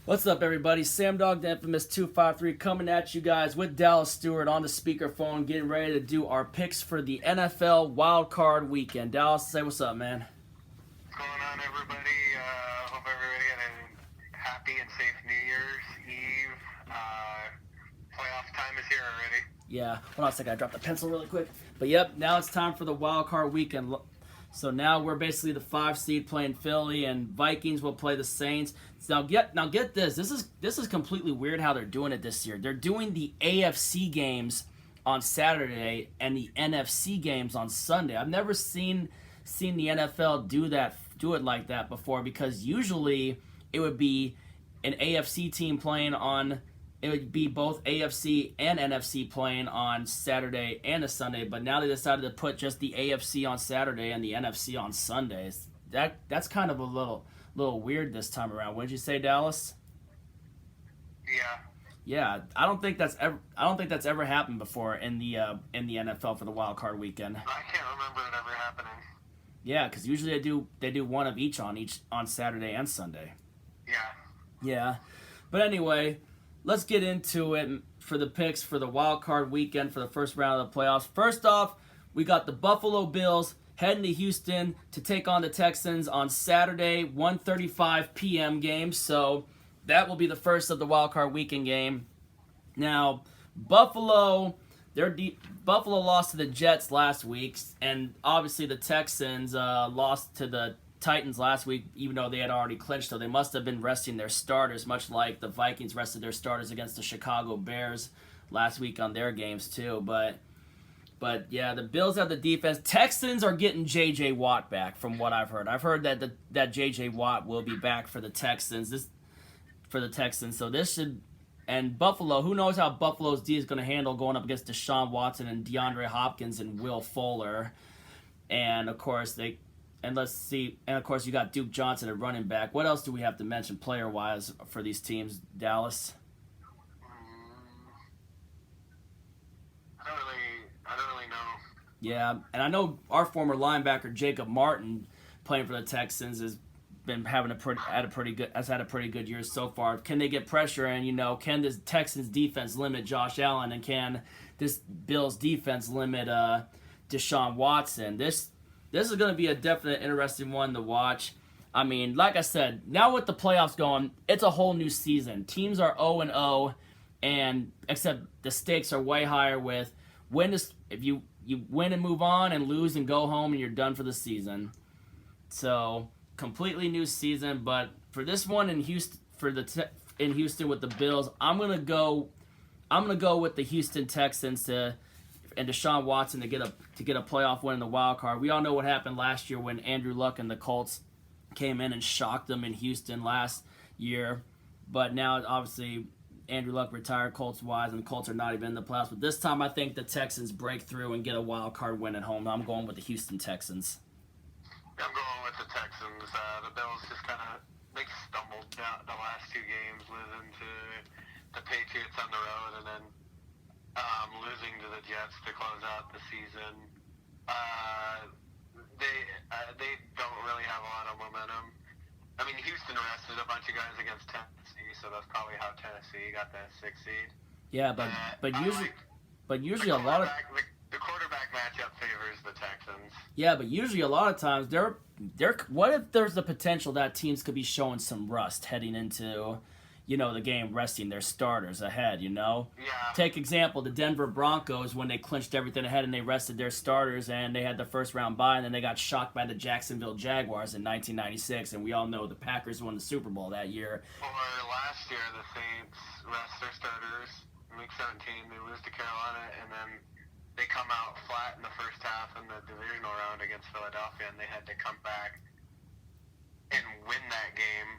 What's up, everybody? Sam Dog, the infamous 253, coming at you guys with Dallas Stewart on the speakerphone, getting ready to do our picks for the NFL Wild Card Weekend. Dallas, say what's up, man. What's going on, everybody? Hope everybody had a happy and safe New Year's Eve. Playoff time is here already. Yeah, hold on a second. I dropped the pencil really quick. But yep, now it's time for the Wild Card Weekend. So now we're basically the 5 seed playing Philly, and Vikings will play the Saints. So now get this. This is completely weird how they're doing it this year. They're doing the AFC games on Saturday and the NFC games on Sunday. I've never seen the NFL do it like that before, because usually it would be an AFC team playing on, it would be both AFC and NFC playing on Saturday and a Sunday, but now they decided to put just the AFC on Saturday and the NFC on Sundays. That's kind of a little weird this time around. What did you say, Dallas? Yeah. Yeah, I don't think that's ever happened before in the NFL for the wild card weekend. I can't remember it ever happening. Yeah, because usually they do one of each on Saturday and Sunday. Yeah. Yeah, but anyway, let's get into it for the picks for the wild card weekend for the first round of the playoffs. First off, we got the Buffalo Bills heading to Houston to take on the Texans on Saturday, 1:35 p.m. game. So that will be the first of the wild card weekend game. Now, Buffalo lost to the Jets last week, and obviously the Texans lost to the Titans last week, even though they had already clinched. So they must have been resting their starters, much like the Vikings rested their starters against the Chicago Bears last week on their games too. But yeah, the Bills have the defense. Texans are getting J.J. Watt back, from what I've heard. I've heard that J.J. Watt will be back for the Texans. So this should. And Buffalo, who knows how Buffalo's D is going to handle going up against Deshaun Watson and DeAndre Hopkins and Will Fuller. And of course of course you got Duke Johnson at running back. What else do we have to mention player wise for these teams, Dallas? I don't really know. Yeah, and I know our former linebacker Jacob Martin, playing for the Texans, has had a pretty good year so far. Can they get pressure, and can this Texans defense limit Josh Allen, and can this Bills defense limit Deshaun Watson? This is going to be a definite interesting one to watch. I mean, like I said, now with the playoffs going, it's a whole new season. Teams are 0-0, and except the stakes are way higher with if you win and move on, and lose and go home and you're done for the season. So completely new season, but for this one in Houston in Houston with the Bills, I'm gonna go with the Houston Texans and Deshaun Watson to get a playoff win in the wild card. We all know what happened last year when Andrew Luck and the Colts came in and shocked them in Houston last year. But now obviously Andrew Luck retired Colts wise, and the Colts are not even in the playoffs. But this time I think the Texans break through and get a wild card win at home. I'm going with the Houston Texans. I'm going with the Texans. The Bills just they stumbled down the last two games, losing to the Patriots on the road, and then losing to the Jets to close out the season. They don't really have a lot of momentum. I mean, Houston rested a bunch of guys against Tennessee, so that's probably how Tennessee got that 6th seed. Yeah, but usually a lot of the quarterback matchup favors the Texans. Yeah, but usually a lot of times what if there's the potential that teams could be showing some rust heading into the game, resting their starters ahead, Yeah. Take example, the Denver Broncos, when they clinched everything ahead and they rested their starters and they had the first round bye, and then they got shocked by the Jacksonville Jaguars in 1996, and we all know the Packers won the Super Bowl that year. Or last year, the Saints rest their starters in Week 17, they lose to Carolina, and then they come out flat in the first half in the divisional round against Philadelphia, and they had to come back and win that game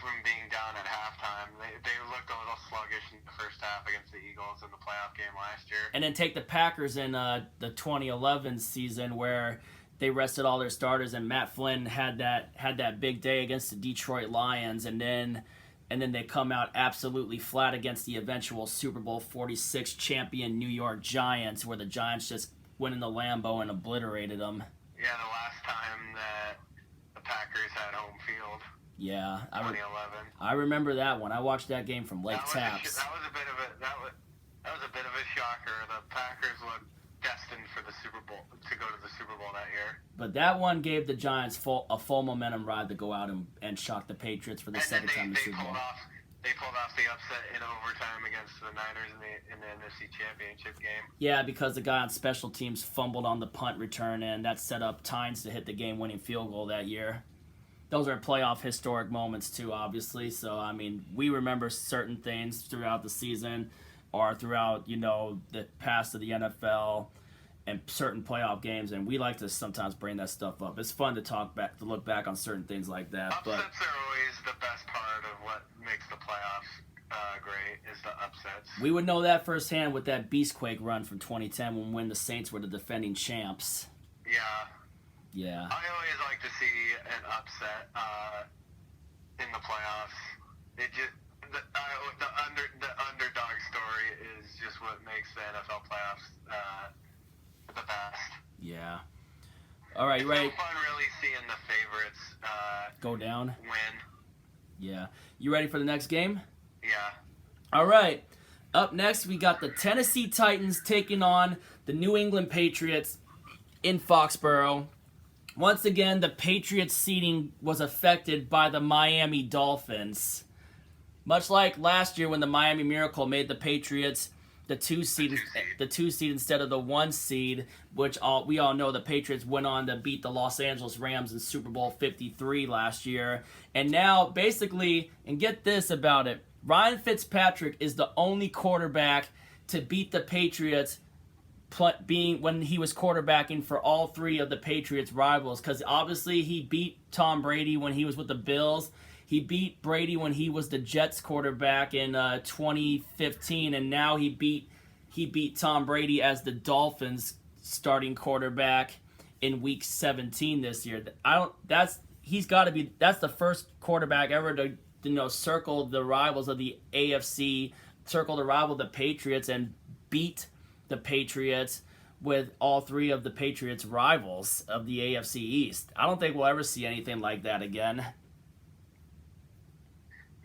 from being down at halftime. They looked a little sluggish in the first half against the Eagles in the playoff game last year. And then take the Packers in the 2011 season where they rested all their starters, and Matt Flynn had that big day against the Detroit Lions, and then they come out absolutely flat against the eventual Super Bowl 46 champion New York Giants, where the Giants just went in the Lambeau and obliterated them. Yeah, the last time that the Packers had home field. Yeah, 2011. I remember that one. I watched that game from Lake Taps. That was a bit of a shocker. The Packers looked destined for the Super Bowl to go to the Super Bowl that year. But that one gave the Giants a full momentum ride to go out and shock the Patriots for the second time in the Super Bowl. They pulled off the upset in overtime against the Niners in the NFC Championship game. Yeah, because the guy on special teams fumbled on the punt return, and that set up Tynes to hit the game-winning field goal that year. Those are playoff historic moments too, obviously. So, I mean, we remember certain things throughout the season or throughout, the past of the NFL and certain playoff games, and we like to sometimes bring that stuff up. It's fun to look back on certain things like that. Upsets are always the best part of what makes the playoffs great, is the upsets. We would know that firsthand with that Beastquake run from 2010 when the Saints were the defending champs. Yeah. I always like to see an upset in the playoffs. It just the underdog story is just what makes the NFL playoffs the best. Yeah. All right, you ready? It's so fun really seeing the favorites go down. Win. Yeah. You ready for the next game? Yeah. All right. Up next, we got the Tennessee Titans taking on the New England Patriots in Foxborough. Once again, the Patriots' seeding was affected by the Miami Dolphins. Much like last year when the Miami Miracle made the Patriots the two seed instead of the 1 seed, which we all know the Patriots went on to beat the Los Angeles Rams in Super Bowl 53 last year. And now, basically, and get this about it, Ryan Fitzpatrick is the only quarterback to beat the Patriots when he was quarterbacking for all 3 of the Patriots' rivals, because obviously he beat Tom Brady when he was with the Bills. He beat Brady when he was the Jets quarterback in 2015, and now he beat Tom Brady as the Dolphins starting quarterback in Week 17 this year. That's the first quarterback ever to circle the rivals of the AFC, circle the rival of the Patriots, and beat the Patriots with all 3 of the Patriots' rivals of the AFC East. I don't think we'll ever see anything like that again.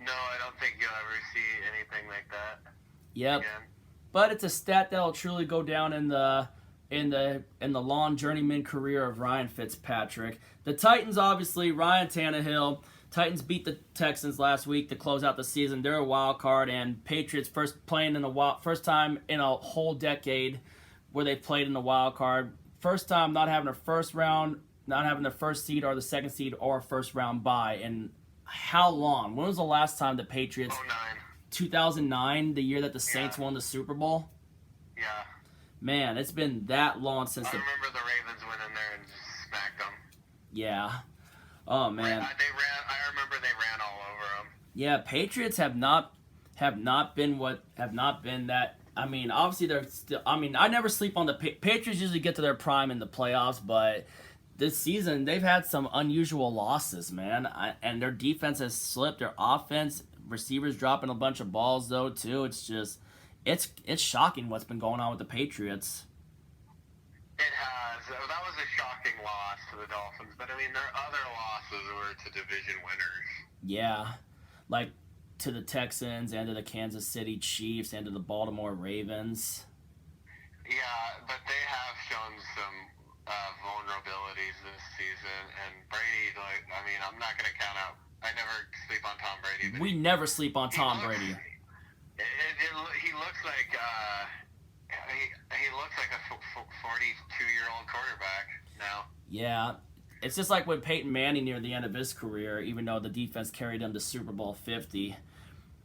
No, I don't think you'll ever see anything like that. Yep. Again. But it's a stat that'll truly go down in the long journeyman career of Ryan Fitzpatrick. The Titans, obviously, Ryan Tannehill. Titans beat the Texans last week to close out the season. They're a wild card, and Patriots first time in a whole decade where they played in the wild card. First time not having a first round, not having the first seed or the second seed or a first round bye. And how long? When was the last time the Patriots? 2009, the year that the Saints won the Super Bowl. Yeah. Man, it's been that long since. I remember the Ravens went in there and just smacked them. Yeah. Oh man. I remember they ran all over them. Yeah, Patriots have not been that. I mean, obviously they're still. I mean, I never sleep on the Patriots. Usually get to their prime in the playoffs, but this season they've had some unusual losses, man. And their defense has slipped. Their offense, receivers dropping a bunch of balls though too. It's just, it's shocking what's been going on with the Patriots. It has. That was a shocking loss to the Dolphins, but I mean, their other losses were to division winners. Yeah, like to the Texans and to the Kansas City Chiefs and to the Baltimore Ravens. Yeah, but they have shown some vulnerabilities this season, and Brady, I'm not going to count out. I never sleep on Tom Brady. We never sleep on Tom Brady. He looks like he looks like a 42-year-old quarterback now. Yeah, it's just like with Peyton Manning near the end of his career, even though the defense carried him to Super Bowl 50.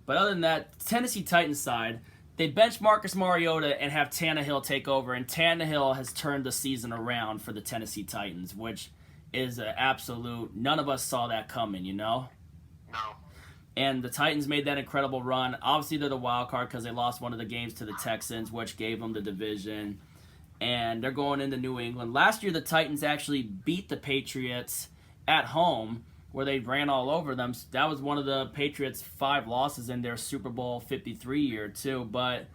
But other than that, Tennessee Titans side, they bench Marcus Mariota and have Tannehill take over, and Tannehill has turned the season around for the Tennessee Titans, which is an absolute, none of us saw that coming, No. And the Titans made that incredible run. Obviously, they're the wild card because they lost one of the games to the Texans, which gave them the division. And they're going into New England. Last year, the Titans actually beat the Patriots at home, where they ran all over them. That was one of the Patriots' 5 losses in their Super Bowl 53 year, too. But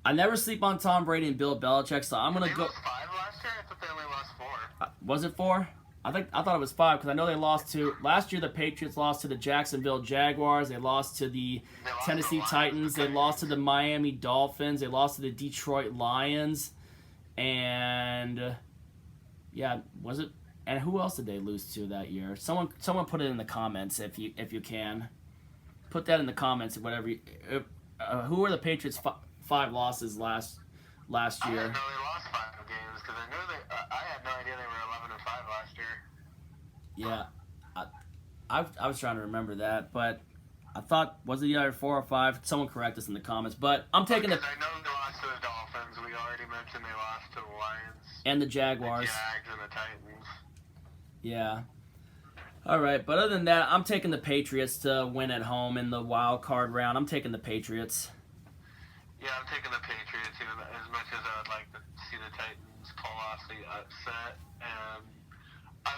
I never sleep on Tom Brady and Bill Belichick, so I'm going to go. They lost 5 last year? I thought they only lost 4. Was it 4? I thought it was 5 because I know they lost to last year. The Patriots lost to the Jacksonville Jaguars. They lost to the Tennessee Titans. They lost to the Miami Dolphins. They lost to the Detroit Lions. And yeah, was it? And who else did they lose to that year? Someone put it in the comments if you can. Put that in the comments. Whatever. Who were the Patriots' 5 losses last year? I didn't know they lost 5 games because I knew I had no idea they were 11-5 last year. Yeah, I was trying to remember that, but I thought was it either 4 or 5? Someone correct us in the comments. But I'm taking the. I know they lost to the Dolphins. We already mentioned they lost to the Lions And the Jaguars. The Jags and the Titans. Yeah. All right, but other than that, I'm taking the Patriots to win at home in the wild card round. I'm taking the Patriots. Yeah, I'm taking the Patriots even as much as I would like to see the Titans pull off the upset. I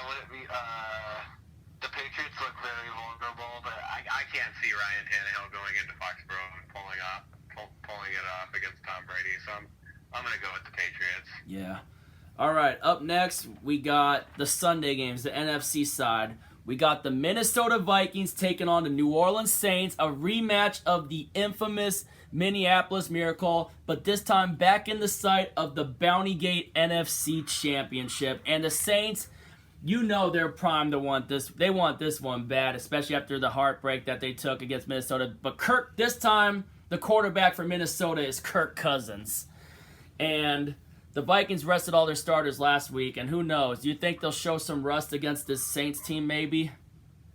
wouldn't be. The Patriots look very vulnerable, but I can't see Ryan Tannehill going into Foxborough and pulling it off against Tom Brady. So I'm gonna go with the Patriots. Yeah. All right, up next, we got the Sunday games, the NFC side. We got the Minnesota Vikings taking on the New Orleans Saints, a rematch of the infamous Minneapolis Miracle, but this time back in the sight of the Bounty Gate NFC Championship. And the Saints, you know they're primed to want this. They want this one bad, especially after the heartbreak that they took against Minnesota. But this time, the quarterback for Minnesota is Kirk Cousins. And the Vikings rested all their starters last week, and who knows? Do you think they'll show some rust against this Saints team, maybe?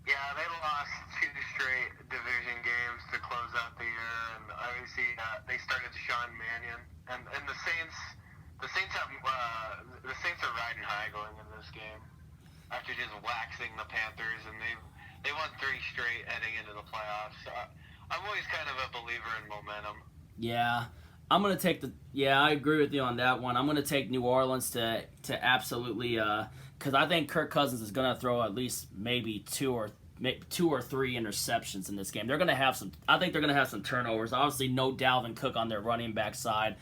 Yeah, they lost 2 straight division games to close out the year, and obviously they started Sean Mannion, and the Saints are riding high going into this game after just waxing the Panthers, and they won 3 straight heading into the playoffs. So I'm always kind of a believer in momentum. Yeah. I'm going to take I agree with you on that one. I'm going to take New Orleans to absolutely, because I think Kirk Cousins is going to throw at least maybe 2 or 3 interceptions in this game. They're going to have I think they're going to have some turnovers. Obviously, no Dalvin Cook on their running back side.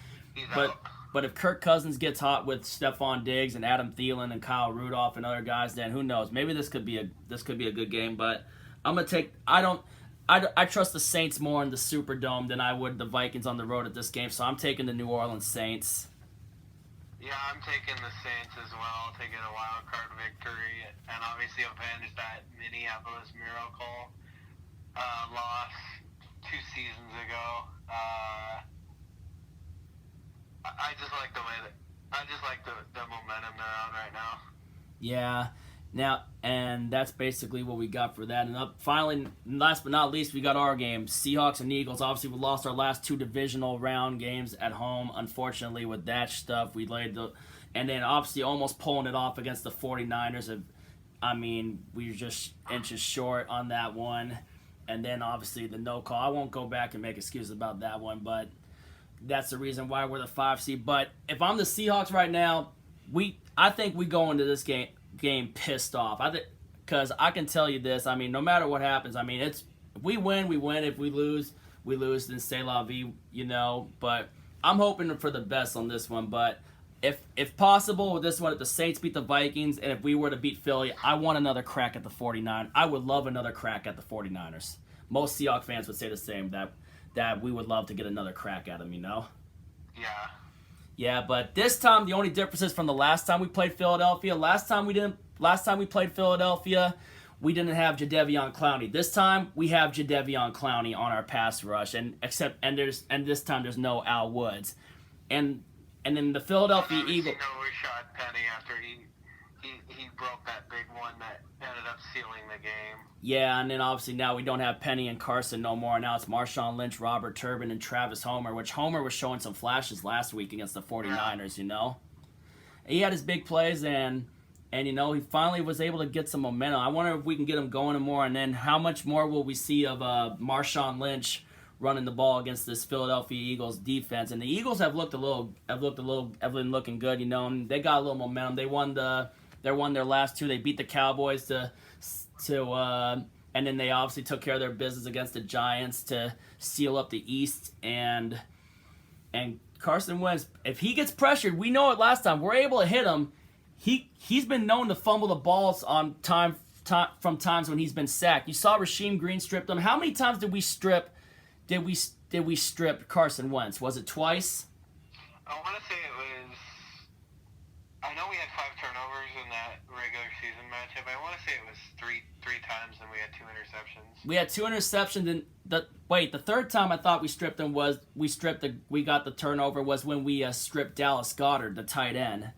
But if Kirk Cousins gets hot with Stephon Diggs and Adam Thielen and Kyle Rudolph and other guys, then who knows? Maybe this could be a good game. But I'm going to take, I trust the Saints more in the Superdome than I would the Vikings on the road at this game, so I'm taking the New Orleans Saints. Yeah, I'm taking the Saints as well to get a wild card victory and obviously avenge that Minneapolis Miracle loss 2 seasons ago. I just like the momentum they're on right now. Yeah. Now, and that's basically what we got for that. And finally, last but not least, we got our game, Seahawks and Eagles. Obviously, we lost our last 2 divisional round games at home. Unfortunately, with that stuff, and then obviously almost pulling it off against the 49ers. We were just inches short on that one. And then obviously the no call. I won't go back and make excuses about that one, but that's the reason why we're the 5 seed. But if I'm the Seahawks right now, I think we go into this game pissed off. Because I can tell you this, no matter what happens, it's if we win, we win. If we lose, then c'est la vie, But I'm hoping for the best on this one. But if possible, with this one, if the Saints beat the Vikings, and if we were to beat Philly, I want another crack at the 49ers. I would love another crack at the 49ers. Most Seahawks fans would say the same, that we would love to get another crack at them, Yeah. Yeah, but this time the only difference is from the last time we played Philadelphia. Last time we played Philadelphia, we didn't have Jadeveon Clowney. This time we have Jadeveon Clowney on our pass rush, and this time there's no Al Woods, and then the Philadelphia Eagles. No Rashad Penny after he broke that big one that ended up sealing the game. Yeah, and then obviously now we don't have Penny and Carson no more. Now it's Marshawn Lynch, Robert Turbin, and Travis Homer, which Homer was showing some flashes last week against the 49ers, He had his big plays, and he finally was able to get some momentum. I wonder if we can get him going more, and then how much more will we see of Marshawn Lynch running the ball against this Philadelphia Eagles defense? And the Eagles have been looking good, and they got a little momentum. They won their last 2. They beat the Cowboys and then they obviously took care of their business against the Giants to seal up the East. And Carson Wentz, if he gets pressured, we know it last time, we're able to hit him. he's been known to fumble the balls on from times when he's been sacked. You saw Rasheem Green strip them. How many times did we strip Carson Wentz? Was it twice? I want to say it was. I know we had 5 turnovers in that regular season matchup. I want to say it was three times, and we had 2 interceptions. We had 2 interceptions, and the third time I thought we stripped them was we got the turnover was when we stripped Dallas Goedert, the tight end.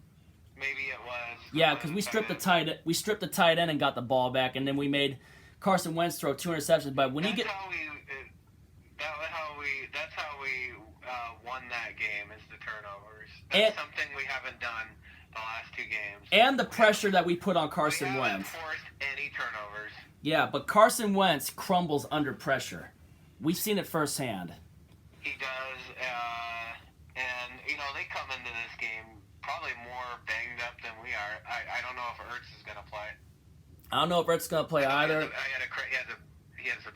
Maybe it was. Yeah, because we stripped the tight end and got the ball back, and then we made Carson Wentz throw 2 interceptions. But when that's how we won that game is the turnovers. That's something we haven't done the last 2 games. And the pressure that we put on Carson Wentz. We Wentz. haven't forced any turnovers. Yeah, but Carson Wentz crumbles under pressure. We've seen it firsthand. He does, and they come into this game probably more banged up than we are. I don't know if Ertz is going to play. I don't know if Ertz is going to play either. He has a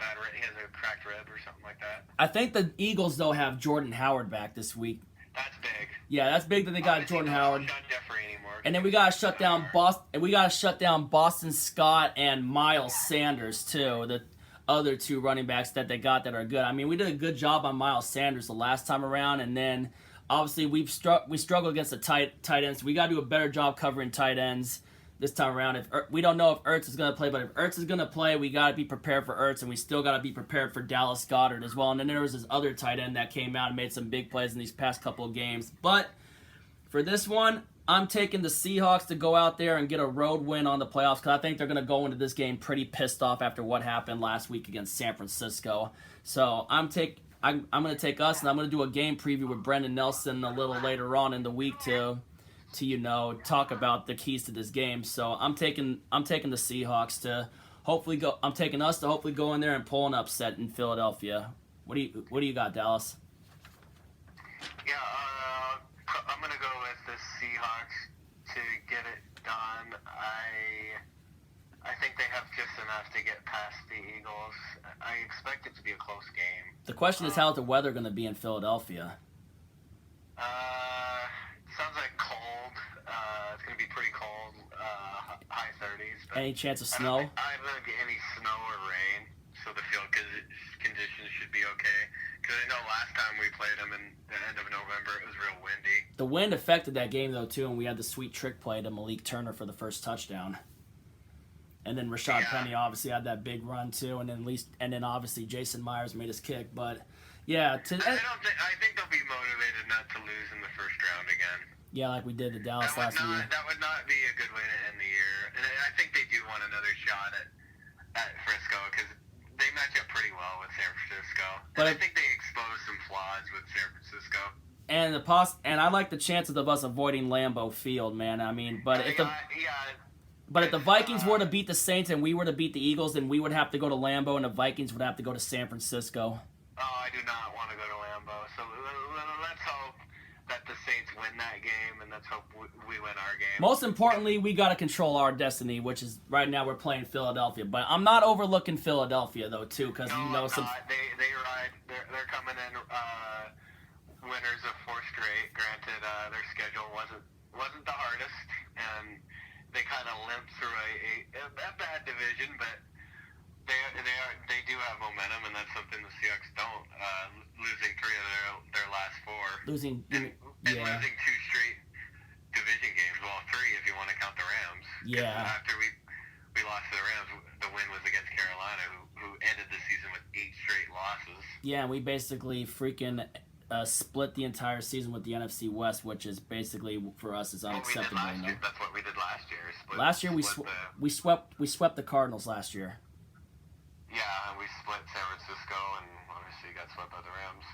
cracked rib or something like that. I think the Eagles though have Jordan Howard back this week. That's big. Yeah, that's big that they got Jordan Howard. Not Jeffrey anymore. And then we got to shut down Boston. And we got to shut down Boston Scott and Miles Sanders too. The other 2 running backs that they got that are good. I mean, we did a good job on Miles Sanders the last time around, and then obviously we struggled against the tight ends. We got to do a better job covering tight ends this time around. We don't know if Ertz is going to play, but if Ertz is going to play, we got to be prepared for Ertz, and we still got to be prepared for Dallas Goedert as well. And then there was this other tight end that came out and made some big plays in these past couple of games. But for this one, I'm taking the Seahawks to go out there and get a road win on the playoffs because I think they're going to go into this game pretty pissed off after what happened last week against San Francisco. So I'm going to take us, and I'm going to do a game preview with Brendan Nelson a little later on in the week to talk about the keys to this game. So I'm taking the Seahawks to hopefully go. I'm taking us to hopefully go in there and pull an upset in Philadelphia. What do you got, Dallas? Yeah, I'm gonna go with the Seahawks to get it done. I think they have just enough to get past the Eagles. I expect it to be a close game. The question is, how's the weather going to be in Philadelphia? Sounds like cold. It's going to be pretty cold, high 30s. But Any chance of snow? I don't think any snow or rain, so the field conditions should be okay. Because I know last time we played them in the end of November, it was real windy. The wind affected that game, though, too, and we had the sweet trick play to Malik Turner for the first touchdown. And then Rashad Penny obviously had that big run, too, and then obviously Jason Myers made his kick. But, yeah. I think they'll be motivated not to lose in the first round again. Yeah, like we did to Dallas last year. That would not be a good way to end the year. And I think they do want another shot at Frisco because they match up pretty well with San Francisco. And I think they expose some flaws with San Francisco. And I like the chances of us avoiding Lambeau Field, man. I mean, but if the Vikings were to beat the Saints and we were to beat the Eagles, then we would have to go to Lambeau and the Vikings would have to go to San Francisco. Oh, I do not want to go to Lambeau. So let's hope that the Saints win that game, and let's hope we win our game. Most importantly, we got to control our destiny, which is right now we're playing Philadelphia. But I'm not overlooking Philadelphia though, too, because they ride. They're coming in winners of 4 straight. Granted, their schedule wasn't the hardest, and they kind of limped through a bad division, but they do have momentum, and that's something the Seahawks don't. Losing 3 of their last 4. Losing 2 straight division games. Well, 3 if you want to count the Rams. Yeah. After we lost to the Rams, the win was against Carolina, who ended the season with 8 straight losses. Yeah, we basically freaking split the entire season with the NFC West, which is basically for us is unacceptable. That's what we did last year. Last year we swept the Cardinals last year. Yeah, and we split San Francisco, and obviously got swept by the Rams.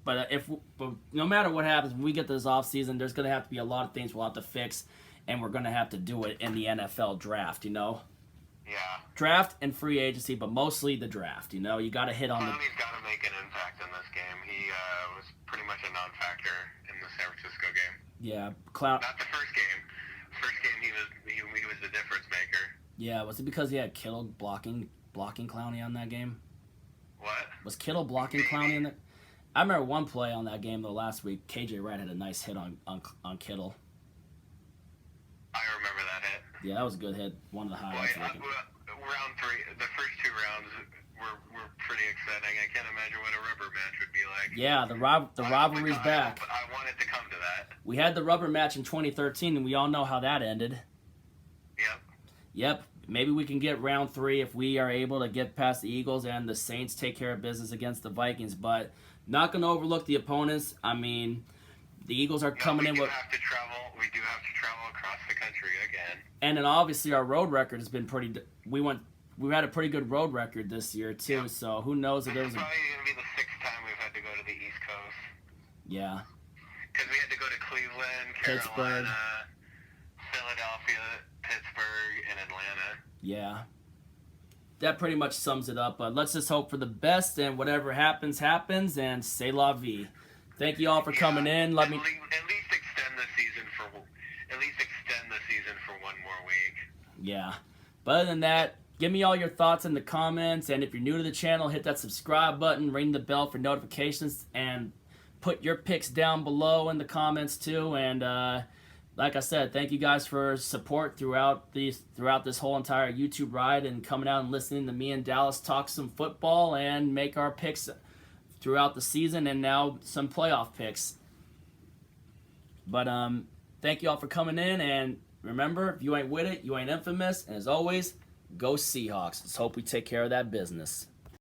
But no matter what happens, when we get this offseason, there's going to have to be a lot of things we'll have to fix, and we're going to have to do it in the NFL draft, you know? Yeah. Draft and free agency, but mostly the draft, you know? You got to hit on Clowney's got to make an impact in this game. He was pretty much a non-factor in the San Francisco game. Yeah. Not the first game. First game, he was the difference maker. Yeah, was it because he had Kittle blocking Clowney on that game? What? Was Kittle blocking Clowney in that? I remember one play on that game though last week. KJ Wright had a nice hit on Kittle. I remember that hit. Yeah, that was a good hit. One of the highlights. Round 3, the first 2 rounds were pretty exciting. I can't imagine what a rubber match would be like. Yeah, the rivalry's back. I want it to come to that. We had the rubber match in 2013, and we all know how that ended. Yep. Maybe we can get round 3 if we are able to get past the Eagles and the Saints take care of business against the Vikings. But not going to overlook the opponents. I mean, the Eagles are coming in with. We do have to travel across the country again. And then obviously our road record has been pretty. We've had a pretty good road record this year too. Yep. So who knows if there was. It's probably going to be the 6th time we've had to go to the East Coast. Yeah. Because we had to go to Cleveland, Pittsburgh, Carolina, Philadelphia, Pittsburgh, and Atlanta. Yeah. That pretty much sums it up. But let's just hope for the best, and whatever happens, happens, and c'est la vie. Thank you all for coming in. At least extend the season for 1 more week. Yeah. But other than that, give me all your thoughts in the comments, and if you're new to the channel, hit that subscribe button, ring the bell for notifications, and put your picks down below in the comments too. And like I said, thank you guys for support throughout this whole entire YouTube ride, and coming out and listening to me and Dallas talk some football and make our picks throughout the season, and now some playoff picks. But thank you all for coming in, and remember, if you ain't with it, you ain't infamous. And as always, go Seahawks. Let's hope we take care of that business.